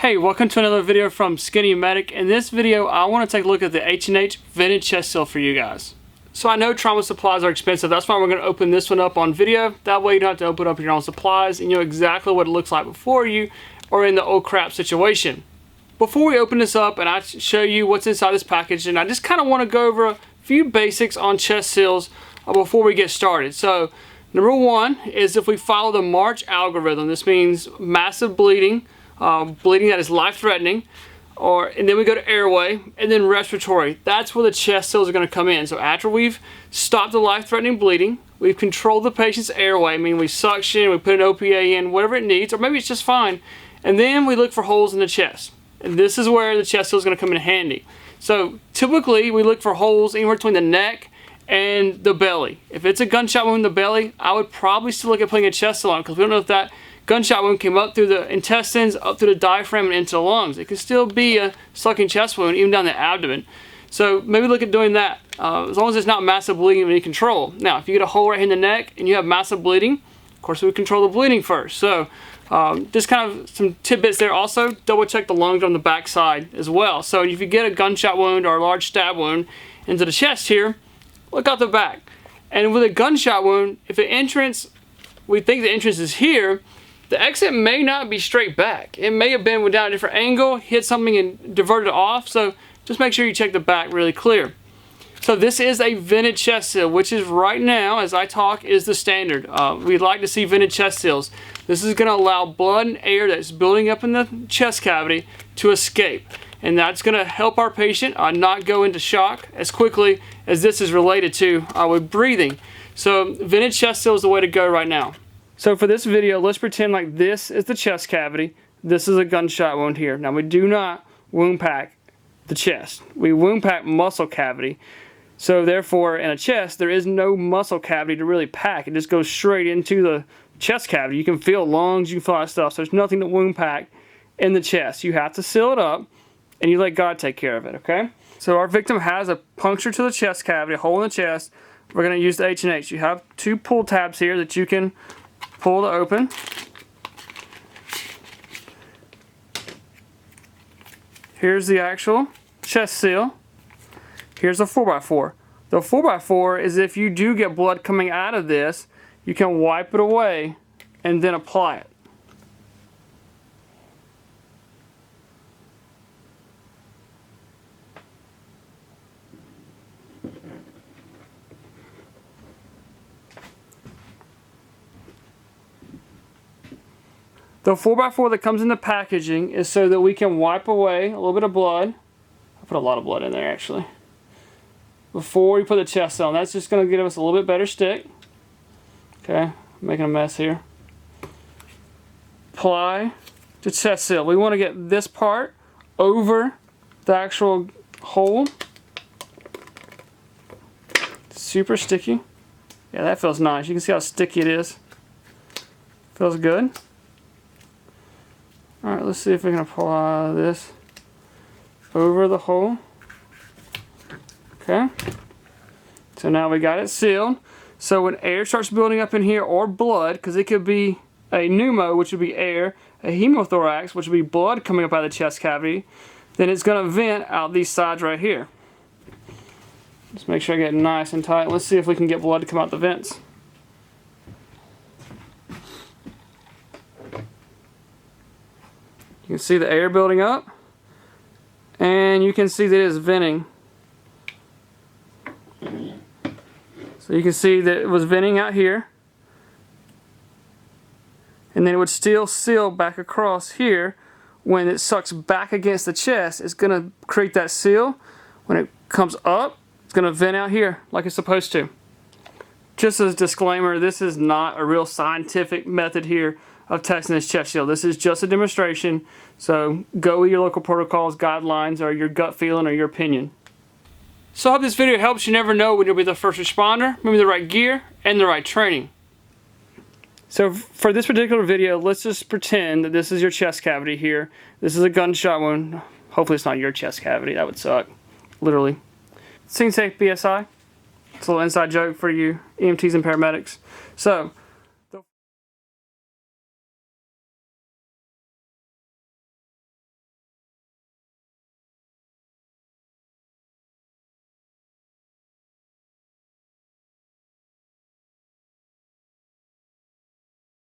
Hey, welcome to another video from SkinnyMedic. In this video, I want to take a look at the HandH vented chest seal for you guys. So I know trauma supplies are expensive. That's why we're going to open this one up on video. That way you don't have to open up your own supplies and you know exactly what it looks like before you or in the oh crap situation. Before we open this up and I show you what's inside this package, and I just kind of want to go over a few basics on chest seals before we get started. So number one is if we follow the March algorithm, this means massive bleeding, bleeding that is life-threatening, and then we go to airway, and then respiratory. That's where the chest seals are going to come in. So after we've stopped the life-threatening bleeding, we've controlled the patient's airway, I mean we suction, we put an OPA in, whatever it needs, or maybe it's just fine, and then we look for holes in the chest. And this is where the chest seal is going to come in handy. So typically we look for holes anywhere between the neck and the belly. If it's a gunshot wound in the belly, I would probably still look at putting a chest seal on, because we don't know if that gunshot wound came up through the intestines, up through the diaphragm, and into the lungs. It could still be a sucking chest wound, even down the abdomen. So maybe look at doing that, as long as it's not massive bleeding of any control. Now, if you get a hole right here in the neck and you have massive bleeding, of course we would control the bleeding first. So just kind of some tidbits there. Also, double check the lungs on the back side as well. So if you get a gunshot wound or a large stab wound into the chest here, look out the back. And with a gunshot wound, if the entrance, we think the entrance is here, the exit may not be straight back. It may have been down a different angle, hit something and diverted it off. So just make sure you check the back really clear. So this is a vented chest seal, which is right now, as I talk, is the standard. We'd like to see vented chest seals. This is going to allow blood and air that's building up in the chest cavity to escape. And that's going to help our patient not go into shock as quickly as this is related to with breathing. So vented chest seal is the way to go right now. So for this video, let's pretend like this is the chest cavity. This is a gunshot wound here. Now we do not wound pack the chest. We wound pack muscle cavity. So therefore, in a chest, there is no muscle cavity to really pack. It just goes straight into the chest cavity. You can feel lungs, you can feel all that stuff. So there's nothing to wound pack in the chest. You have to seal it up, and you let God take care of it, okay? So our victim has a puncture to the chest cavity, a hole in the chest. We're going to use the HandH. You have two pull tabs here that you can pull to open. Here's the actual chest seal. Here's a 4x4. The 4x4 is if you do get blood coming out of this, you can wipe it away and then apply it. The 4x4 that comes in the packaging is so that we can wipe away a little bit of blood. I put a lot of blood in there actually. Before we put the chest on. That's just going to give us a little bit better stick. Okay, I'm making a mess here. Apply the chest seal. We want to get this part over the actual hole. Super sticky. Yeah, that feels nice. You can see how sticky it is. Feels good. Alright, let's see if we can apply this over the hole. Okay. So now we got it sealed. So when air starts building up in here, or blood, because it could be a pneumo, which would be air, a hemothorax, which would be blood coming up out of the chest cavity, then it's going to vent out these sides right here. Just make sure I get it nice and tight. Let's see if we can get blood to come out the vents. You can see the air building up, and you can see that it is venting. So you can see that it was venting out here, and then it would still seal back across here. When it sucks back against the chest, it's going to create that seal. When it comes up, it's going to vent out here like it's supposed to. Just as a disclaimer, this is not a real scientific method here of testing this chest seal. This is just a demonstration, so go with your local protocols, guidelines, or your gut feeling or your opinion. So I hope this video helps. You never know when you'll be the first responder. Remember the right gear and the right training. So for this particular video, let's just pretend that this is your chest cavity here. This is a gunshot wound. Hopefully it's not your chest cavity. That would suck. Literally. SkinnyMedic BSI. It's a little inside joke for you EMTs and paramedics. So